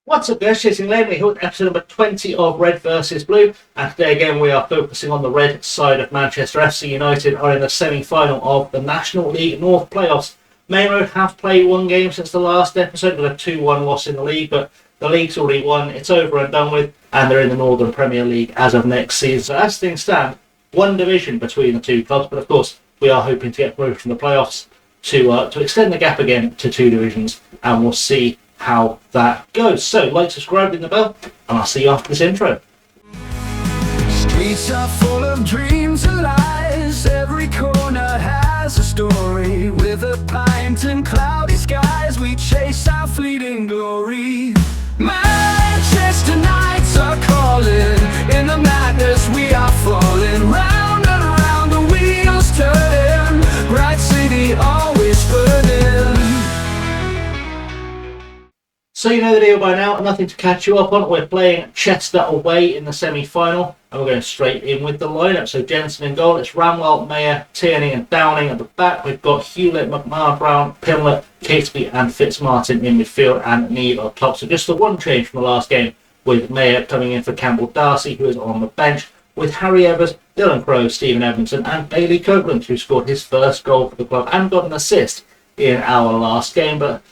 What's up guys, Chasing Lane, we're here with episode number 20 of Red vs Blue, and today again we are focusing on the red side of Manchester FC United are in the semi-final of the National League North Playoffs. Maine Road have played one game since the last episode with a 2-1 loss in the league, but the league's already won, it's over and done with, and they're in the Northern Premier League as of next season. So as things stand, one division between the two clubs, but of course we are hoping to get promoted from the playoffs to extend the gap again to two divisions, and we'll see how that goes. So, like, subscribe, ring the bell, and I'll see you after this intro. Streets are full of dreams and lies. Every corner has a story. With a pint and cloudy skies, we chase our fleeting glory. Manchester nights are calling. In the madness we are falling. Round and round the wheels turn. Bright city always burning. So you know the deal by now, nothing to catch you up on. We're playing Chester away in the semi-final, and we're going straight in with the lineup. So Jensen in goal, it's Ramwell, Mayer, Tierney and Downing at the back. We've got Hewlett, McMahon, Brown, Pimlet, Catesby and Fitzmartin in midfield, and Neve up top. So just the one change from the last game, with Mayer coming in for Campbell Darcy, who is on the bench, with Harry Evers, Dylan Crowe, Stephen Evanson and Bailey Copeland, who scored his first goal for the club and got an assist in our last game. But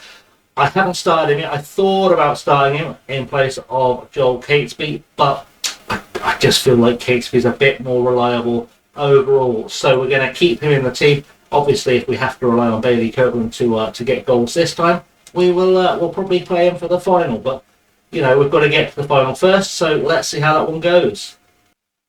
I haven't started him yet. I thought about starting him in place of Joel Catesby, but I just feel like Catesby's a bit more reliable overall. So we're going to keep him in the team. Obviously, if we have to rely on Bailey Copeland to get goals this time, we'll probably play him for the final. But, you know, we've got to get to the final first, so let's see how that one goes.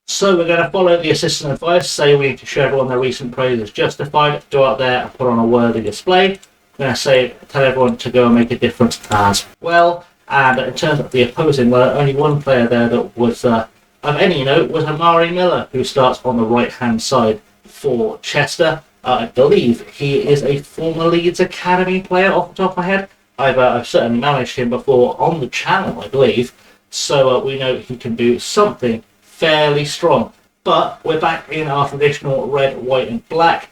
So we're going to follow the assistant advice, say we need to show everyone their recent praise is justified, go out there and put on a worthy display. I'm going to tell everyone to go and make a difference as well. And in terms of the opposing, well, only one player there that was of any note was Amari Miller, who starts on the right-hand side for Chester. I believe he is a former Leeds Academy player off the top of my head. I've certainly managed him before on the channel, I believe. So we know he can do something fairly strong. But we're back in our traditional red, white and black.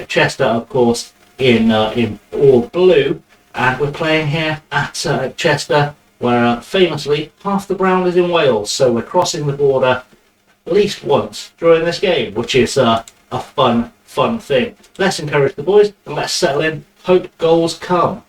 Chester, of course, in all blue, and we're playing here at Chester, where famously half the ground is in Wales, so we're crossing the border at least once during this game, which is a fun thing. Let's encourage the boys and let's settle in. Hope goals come.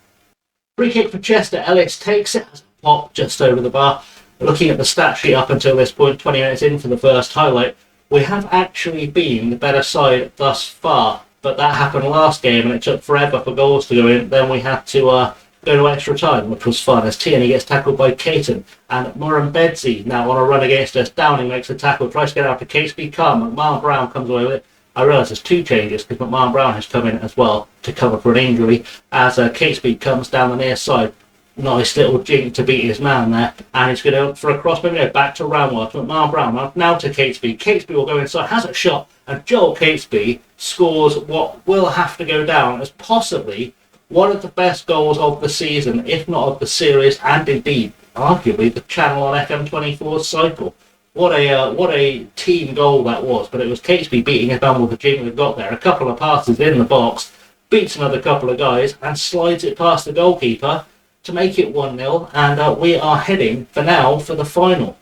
Free kick for Chester. Ellis takes it as a pop just over the bar. Looking at the stat sheet up until this point, 20 minutes into the first highlight, we have actually been the better side thus far. But that happened last game, and it took forever for goals to go in. Then we had to go to extra time, which was fun, as Tierney gets tackled by Caton. And Murrumbedzi now on a run against us. Downing makes the tackle, tries to get out to Catesby. McMahon Brown comes away with it. I realise there's two changes, because McMahon Brown has come in as well to cover for an injury, as Catesby comes down the near side. Nice little jink to beat his man there, and he's going to for a cross, maybe back to Ramwell, to McMahon Brown, now to Catesby. Catesby will go inside, has a shot, and Joel Catesby scores what will have to go down as possibly one of the best goals of the season, if not of the series, and indeed, arguably, the channel on FM24's cycle. What a team goal that was, but it was Catesby beating his man with the jink we've got there. A couple of passes in the box, beats another couple of guys, and slides it past the goalkeeper to make it 1-0, and we are heading for now for the final.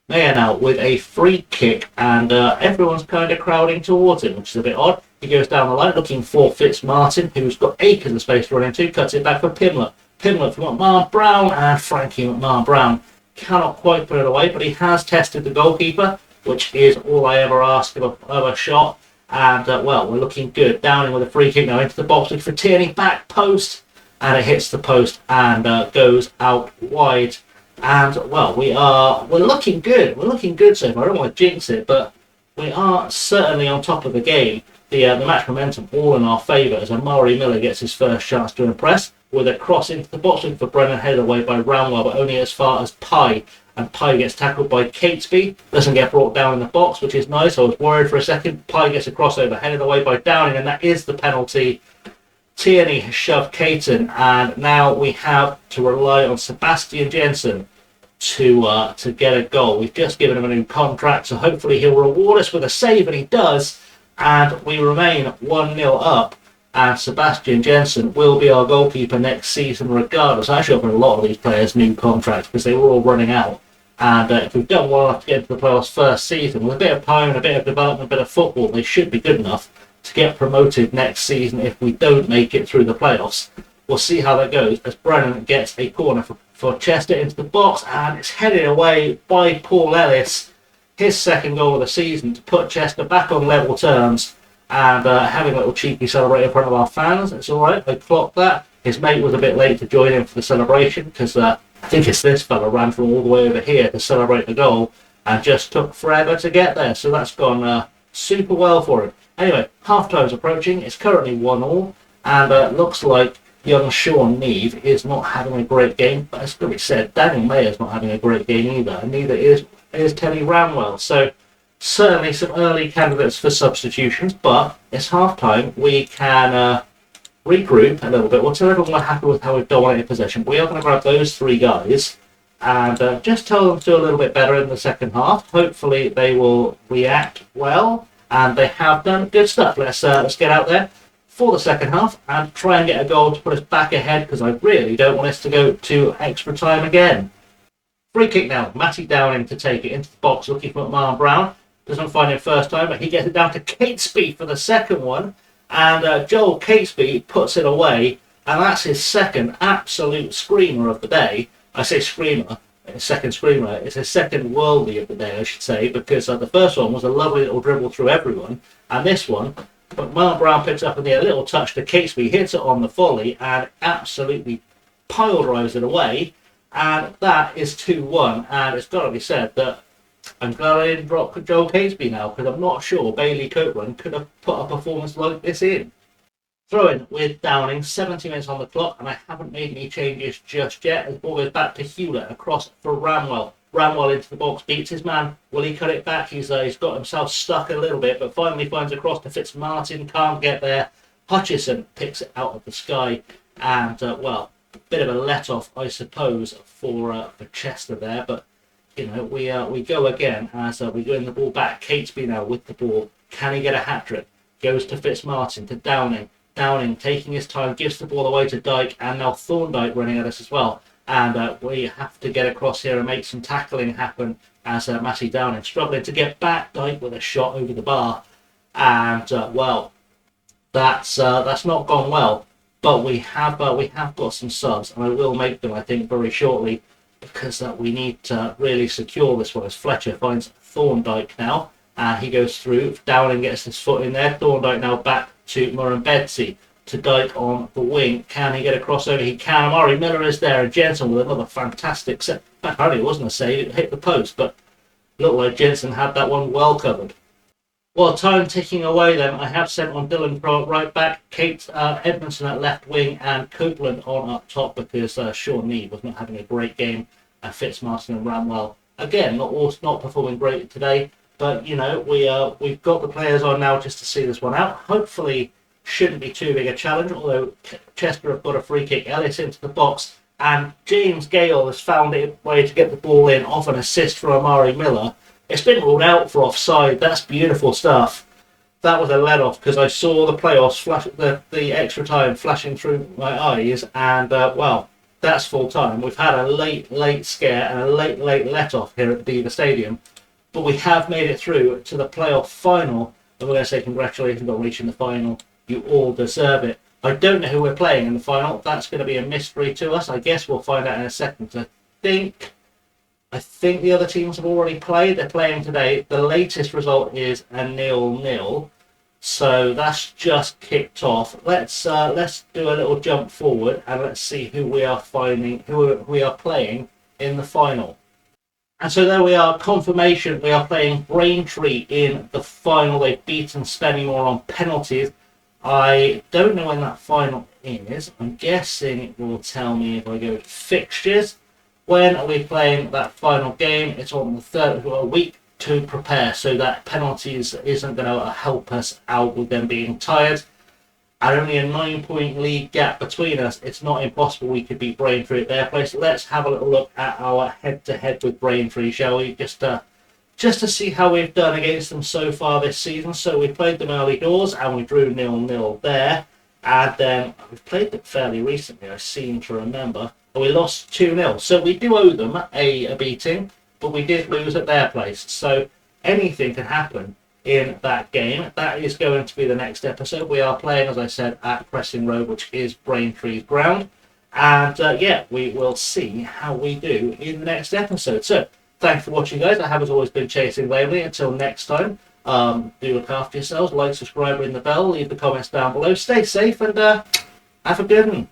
Mayer now with a free kick, and everyone's kind of crowding towards him, which is a bit odd. He goes down the line looking for Fitzmartin, who's got acres of space to run into, cuts it back for Pimlet. Pimlet for McMahon Brown, and Frankie McMahon Brown cannot quite put it away, but he has tested the goalkeeper, which is all I ever ask of a shot. And well, we're looking good. Downing with a free kick now into the box for Tierney, back post, and it hits the post and goes out wide. And well, we're looking good. We're looking good so far. I don't want to jinx it, but we are certainly on top of the game. The match momentum all in our favour as Amari Miller gets his first chance to impress with a cross into the box for Brennan, headed away by Ramwell, but only as far as Pye. And Pye gets tackled by Catesby, doesn't get brought down in the box, which is nice. I was worried for a second. Pye gets a crossover, headed away by Downing, and that is the penalty. Tierney has shoved Caton, and now we have to rely on Sebastian Jensen to get a goal. We've just given him a new contract, so hopefully he'll reward us with a save, and he does, and we remain 1-0 up. and Sebastian Jensen will be our goalkeeper next season regardless. I actually offered a lot of these players new contracts because they were all running out. And if we've done well enough to get into the playoffs first season, with a bit of time and a bit of development, a bit of football, they should be good enough to get promoted next season if we don't make it through the playoffs. We'll see how that goes as Brennan gets a corner for Chester into the box, and it's headed away by Paul Ellis, his second goal of the season, to put Chester back on level terms and having a little cheeky celebrate in front of our fans. It's alright, I clocked that. His mate was a bit late to join him for the celebration because I think it's this fella ran from all the way over here to celebrate the goal and just took forever to get there. So that's gone super well for him. Anyway, half-time's approaching. It's currently 1-1 and looks like young Sean Neve is not having a great game. But as Grimmy said, Daniel Mayer's not having a great game either, and neither is Teddy Ramwell. So certainly some early candidates for substitutions, but it's half-time. We can regroup a little bit. We'll tell everyone we're happy with how we've dominated possession. We are going to grab those three guys and just tell them to do a little bit better in the second half. Hopefully they will react well, and they have done good stuff. Let's get out there for the second half and try and get a goal to put us back ahead, because I really don't want us to go to extra time again. Free kick now. Matty Downing to take it into the box, looking for Marlon Brown. Doesn't find him first time, but he gets it down to Catesby for the second one. And Joel Catesby puts it away, and that's his second absolute screamer of the day. I say screamer, second screamer. It's his second worldie of the day, I should say, because the first one was a lovely little dribble through everyone, and this one, but Marlon Brown picks up in the little touch to Catesby, hits it on the volley, and absolutely pile drives it away, and that is 2-1. And it's got to be said that I'm glad I didn't drop Joel Catesby now, because I'm not sure Bailey Copeland could have put a performance like this in. Throw in with Downing, 70 minutes on the clock, and I haven't made any changes just yet. As the ball goes back to Hewlett, across for Ramwell. Ramwell into the box, beats his man. Will he cut it back? He's got himself stuck a little bit, but finally finds across to Fitzmartin, can't get there. Hutchison picks it out of the sky, and well, a bit of a let-off, I suppose, for Chester there, but you know, we go again as we win the ball back. Catesby now with the ball. Can he get a hat-trick? Goes to Fitzmartin, to Downing. Downing taking his time, gives the ball away to Dyke, and now Thorndyke running at us as well. And we have to get across here and make some tackling happen as Matty Downing struggling to get back. Dyke with a shot over the bar. And, well, that's not gone well. But we have got some subs, and I will make them, I think, very shortly, because we need to really secure this one as Fletcher finds Thorndyke now, and he goes through. Dowling gets his foot in there. Thorndyke now back to Murren-Betsy, to Dyke on the wing. Can he get a crossover? He can. Amari Miller is there, and Jensen with another fantastic set. Apparently it wasn't a save, it hit the post, but looked like Jensen had that one well covered. Well, time ticking away then. I have sent on Dylan Crow at right back, Kate Edmondson at left wing, and Copeland on up top because Sean Neve was not having a great game. Fitzmartin and Ramwell, again, not performing great today. But, you know, we've got the players on now just to see this one out. Hopefully, shouldn't be too big a challenge, although Chester have got a free kick. Ellis into the box, and James Gale has found a way to get the ball in off an assist from Amari Miller. It's been ruled out for offside. That's beautiful stuff. That was a let-off because I saw the playoffs flash, the extra time flashing through my eyes, and well, that's full time. We've had a late scare and a late let-off here at the Diva Stadium, but we have made it through to the playoff final, and we're going to say congratulations on reaching the final. You all deserve it. I don't know who we're playing in the final. That's going to be a mystery to us. I guess we'll find out in a second. I think the other teams have already played. They're playing today. The latest result is a 0-0. So that's just kicked off. Let's do a little jump forward and let's see who we are playing in the final. And so there we are, confirmation. We are playing Braintree in the final. They've beaten Spennymoor on penalties. I don't know when that final is. I'm guessing it will tell me if I go to fixtures. When are we playing that final game? It's on the third. We've got a week to prepare, so that penalties isn't going to help us out with them being tired. And only a 9-point lead gap between us. It's not impossible we could beat Braintree at their place. Let's have a little look at our head-to-head with Braintree, shall we? Just to see how we've done against them so far this season. So we played them early doors and we drew 0-0 there. And then we've played them fairly recently, I seem to remember. And we lost 2-0. So we do owe them a beating, but we did lose at their place. So anything can happen in that game. That is going to be the next episode. We are playing, as I said, at Pressing Road, which is Braintree's ground. And yeah, we will see how we do in the next episode. So thanks for watching, guys. I have, as always, been Chasing Waverley. Until next time, do look after yourselves. Like, subscribe, ring the bell, leave the comments down below. Stay safe and have a good one.